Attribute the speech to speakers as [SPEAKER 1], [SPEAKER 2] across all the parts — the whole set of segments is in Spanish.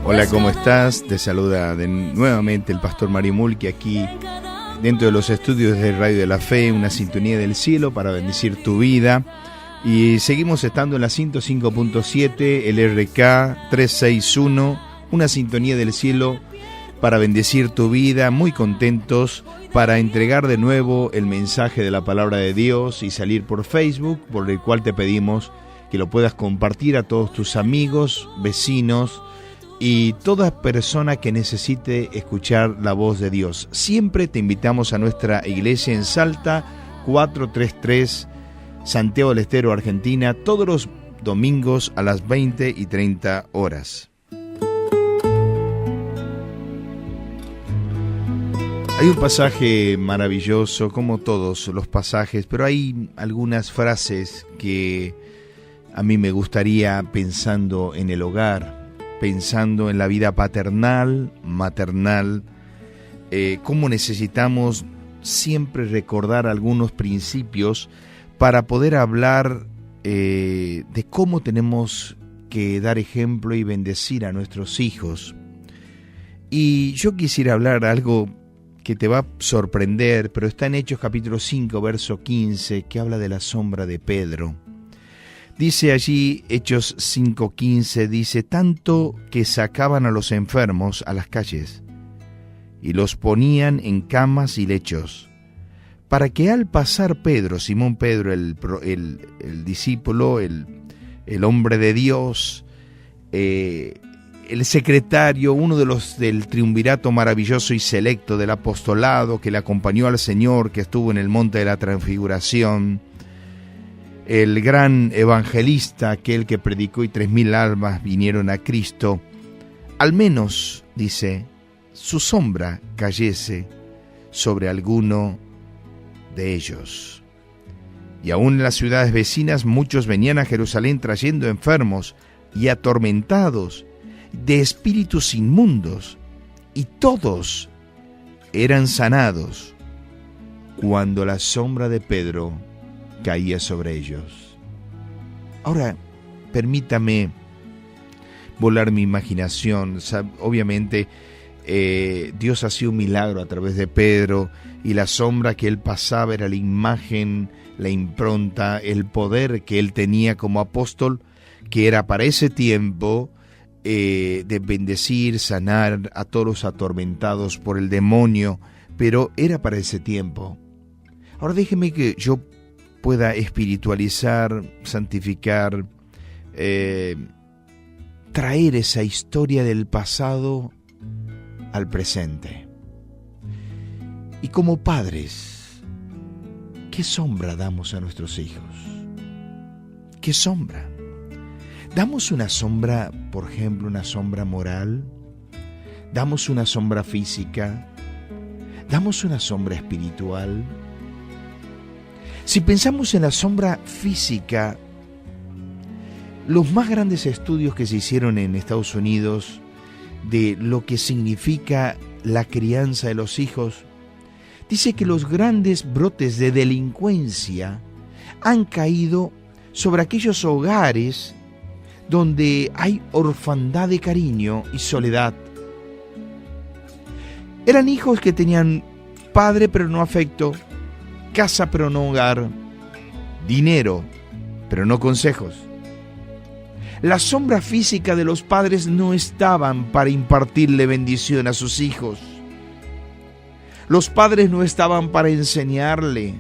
[SPEAKER 1] Hola, ¿cómo estás? Te saluda nuevamente el pastor Mario Mulki aquí dentro de los estudios de Radio de la Fe, una sintonía del cielo para bendecir tu vida. Y seguimos estando en la 105.7, el RK 361, una sintonía del cielo para bendecir tu vida, muy contentos para entregar de nuevo el mensaje de la palabra de Dios y salir por Facebook, por el cual te pedimos que lo puedas compartir a todos tus amigos, vecinos y toda persona que necesite escuchar la voz de Dios. Siempre te invitamos a nuestra iglesia en Salta, 433, Santiago del Estero, Argentina, todos los domingos a las 20:30 horas. Hay un pasaje maravilloso, como todos los pasajes, pero hay algunas frases que a mí me gustaría, pensando en el hogar, pensando en la vida paternal, maternal, cómo necesitamos siempre recordar algunos principios para poder hablar de cómo tenemos que dar ejemplo y bendecir a nuestros hijos. Y yo quisiera hablar algo que te va a sorprender, pero está en Hechos capítulo 5, verso 15, que habla de la sombra de Pedro. Dice allí, Hechos 5:15, dice, tanto que sacaban a los enfermos a las calles y los ponían en camas y lechos, para que al pasar Pedro, Simón Pedro, el discípulo, el hombre de Dios, el secretario, uno de los del triunvirato maravilloso y selecto del apostolado que le acompañó al Señor, que estuvo en el monte de la transfiguración, el gran evangelista, aquel que predicó y 3,000 almas vinieron a Cristo, al menos, dice, su sombra cayese sobre alguno de ellos. Y aún en las ciudades vecinas muchos venían a Jerusalén trayendo enfermos y atormentados de espíritus inmundos, y todos eran sanados cuando la sombra de Pedro caía sobre ellos. Ahora, permítame volar mi imaginación. Obviamente, Dios hacía un milagro a través de Pedro, y la sombra que él pasaba era la imagen, la impronta, el poder que él tenía como apóstol, que era para ese tiempo de bendecir, sanar a todos los atormentados por el demonio, pero era para ese tiempo. Ahora déjeme que yo pueda espiritualizar, santificar, traer esa historia del pasado al presente. Y como padres, ¿qué sombra damos a nuestros hijos? ¿Qué sombra? ¿Damos una sombra, por ejemplo, una sombra moral? ¿Damos una sombra física? ¿Damos una sombra espiritual? Si pensamos en la sombra física, los más grandes estudios que se hicieron en Estados Unidos de lo que significa la crianza de los hijos, dice que los grandes brotes de delincuencia han caído sobre aquellos hogares donde hay orfandad de cariño y soledad. Eran hijos que tenían padre pero no afecto, casa pero no hogar, dinero pero no consejos. La sombra física de los padres no estaban para impartirle bendición a sus hijos. Los padres no estaban para enseñarle.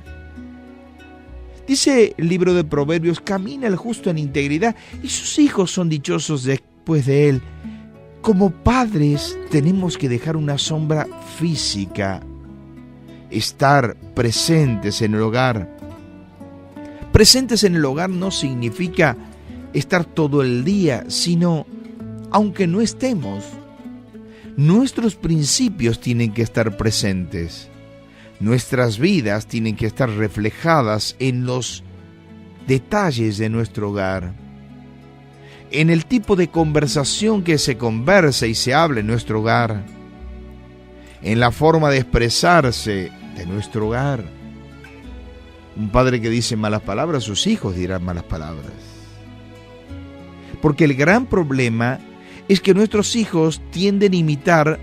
[SPEAKER 1] Dice el libro de Proverbios, camina el justo en integridad y sus hijos son dichosos después de él. Como padres tenemos que dejar una sombra física, estar presentes en el hogar. Presentes en el hogar no significa estar todo el día, sino, aunque no estemos, nuestros principios tienen que estar presentes. Nuestras vidas tienen que estar reflejadas en los detalles de nuestro hogar, en el tipo de conversación que se conversa y se habla en nuestro hogar, en la forma de expresarse de nuestro hogar. Un padre que dice malas palabras, sus hijos dirán malas palabras. Porque el gran problema es que nuestros hijos tienden a imitar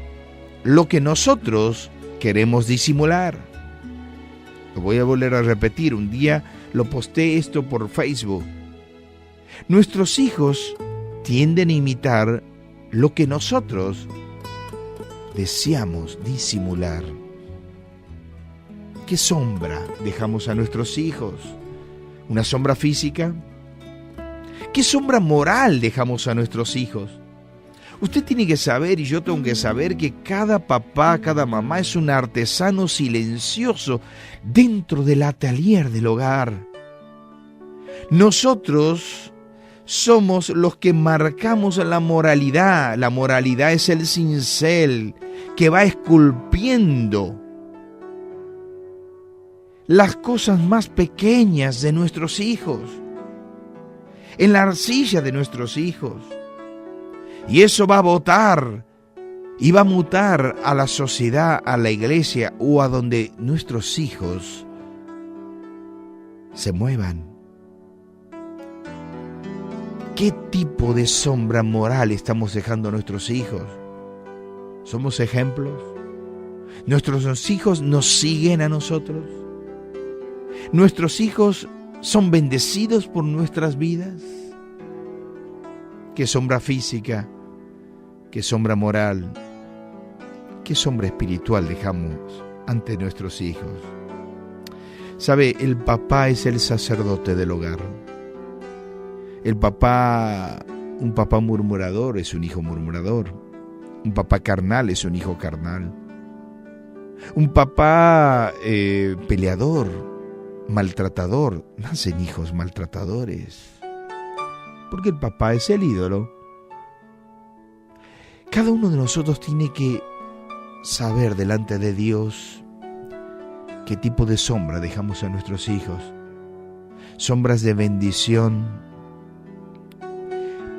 [SPEAKER 1] lo que nosotros queremos disimular. Lo voy a volver a repetir. Un día lo posté esto por Facebook. Nuestros hijos tienden a imitar lo que nosotros deseamos disimular. ¿Qué sombra dejamos a nuestros hijos? ¿Una sombra física? ¿Qué sombra moral dejamos a nuestros hijos? Usted tiene que saber, y yo tengo que saber, que cada papá, cada mamá es un artesano silencioso dentro del atelier del hogar. Nosotros somos los que marcamos la moralidad. La moralidad es el cincel que va esculpiendo las cosas más pequeñas de nuestros hijos, en la arcilla de nuestros hijos. Y eso va a botar y va a mutar a la sociedad, a la iglesia o a donde nuestros hijos se muevan. ¿Qué tipo de sombra moral estamos dejando a nuestros hijos? ¿Somos ejemplos? ¿Nuestros hijos nos siguen a nosotros? ¿Nuestros hijos son bendecidos por nuestras vidas? ¿Qué sombra física? ¿Qué sombra moral? ¿Qué sombra espiritual dejamos ante nuestros hijos? ¿Sabe? El papá es el sacerdote del hogar. El papá, un papá murmurador es un hijo murmurador. Un papá carnal es un hijo carnal. Un papá peleador, maltratador, nacen hijos maltratadores. Porque el papá es el ídolo. Cada uno de nosotros tiene que saber delante de Dios qué tipo de sombra dejamos a nuestros hijos. Sombras de bendición.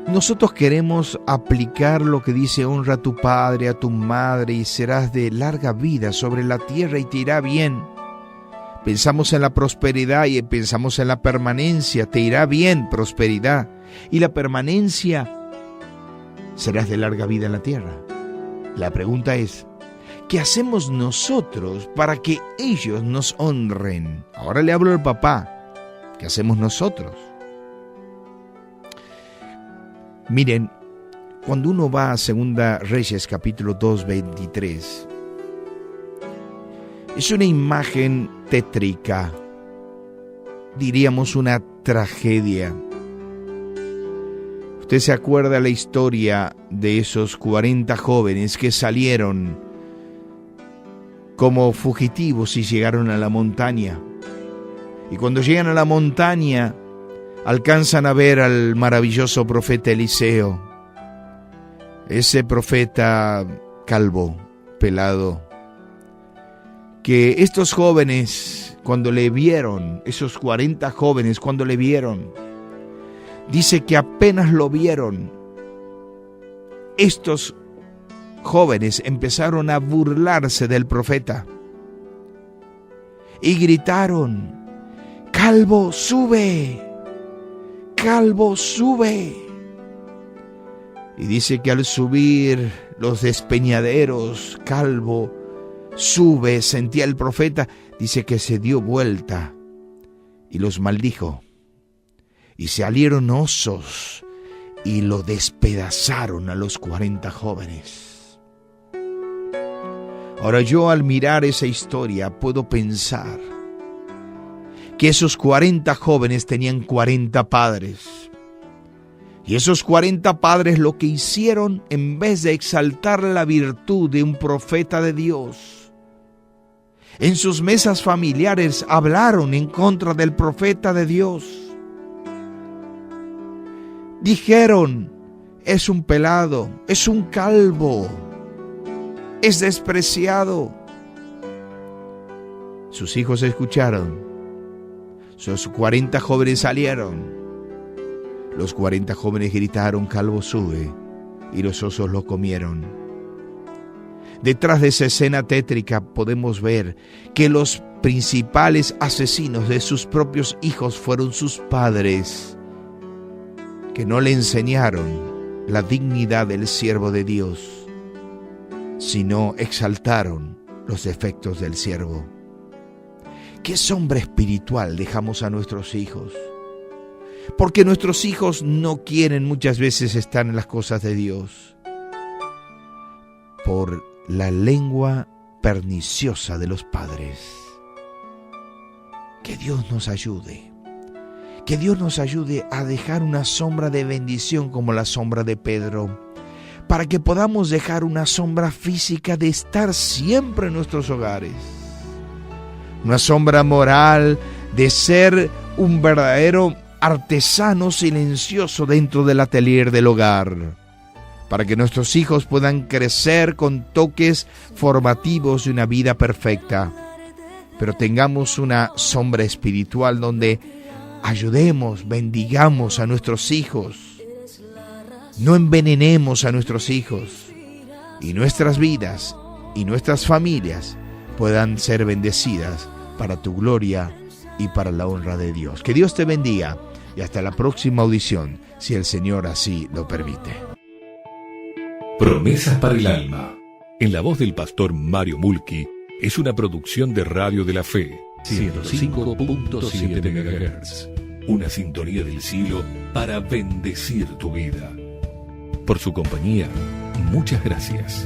[SPEAKER 1] Nosotros queremos aplicar lo que dice: honra a tu padre, a tu madre, y serás de larga vida sobre la tierra y te irá bien. Pensamos en la prosperidad y pensamos en la permanencia. Te irá bien, prosperidad. Y la permanencia, serás de larga vida en la tierra. La pregunta es, ¿qué hacemos nosotros para que ellos nos honren? Ahora le hablo al papá. ¿Qué hacemos nosotros? Miren, cuando uno va a 2 Reyes capítulo 2, 23, es una imagen tétrica, diríamos una tragedia. Usted se acuerda la historia de esos 40 jóvenes que salieron como fugitivos y llegaron a la montaña. Y cuando llegan a la montaña, alcanzan a ver al maravilloso profeta Eliseo. Ese profeta calvo, pelado, que estos jóvenes, cuando le vieron, esos 40 jóvenes, cuando le vieron, dice que apenas lo vieron, estos jóvenes empezaron a burlarse del profeta y gritaron: ¡Calvo, sube! ¡Calvo, sube! Y dice que al subir los despeñaderos, Calvo sube, sentía el profeta, dice que se dio vuelta y los maldijo. Y salieron osos y lo despedazaron a los 40 jóvenes. Ahora yo, al mirar esa historia, puedo pensar que esos 40 jóvenes tenían 40 padres. Y esos 40 padres lo que hicieron, en vez de exaltar la virtud de un profeta de Dios, en sus mesas familiares hablaron en contra del profeta de Dios. Dijeron: es un pelado, es un calvo, es despreciado. Sus hijos escucharon. Sus 40 jóvenes salieron. Los 40 jóvenes gritaron: calvo, sube. Y los osos lo comieron. Detrás de esa escena tétrica podemos ver que los principales asesinos de sus propios hijos fueron sus padres, que no le enseñaron la dignidad del siervo de Dios, sino exaltaron los defectos del siervo. ¿Qué sombra espiritual dejamos a nuestros hijos? Porque nuestros hijos no quieren muchas veces estar en las cosas de Dios por la lengua perniciosa de los padres. Que Dios nos ayude. Que Dios nos ayude a dejar una sombra de bendición como la sombra de Pedro, para que podamos dejar una sombra física de estar siempre en nuestros hogares. Una sombra moral de ser un verdadero artesano silencioso dentro del atelier del hogar, para que nuestros hijos puedan crecer con toques formativos de una vida perfecta, pero tengamos una sombra espiritual donde ayudemos, bendigamos a nuestros hijos, no envenenemos a nuestros hijos, y nuestras vidas y nuestras familias puedan ser bendecidas para tu gloria y para la honra de Dios. Que Dios te bendiga y hasta la próxima audición, si el Señor así lo permite.
[SPEAKER 2] Promesas para el alma, en la voz del pastor Mario Mulchi, es una producción de Radio de la Fe, 105.7 MHz. Una sintonía del cielo para bendecir tu vida. Por su compañía, muchas gracias.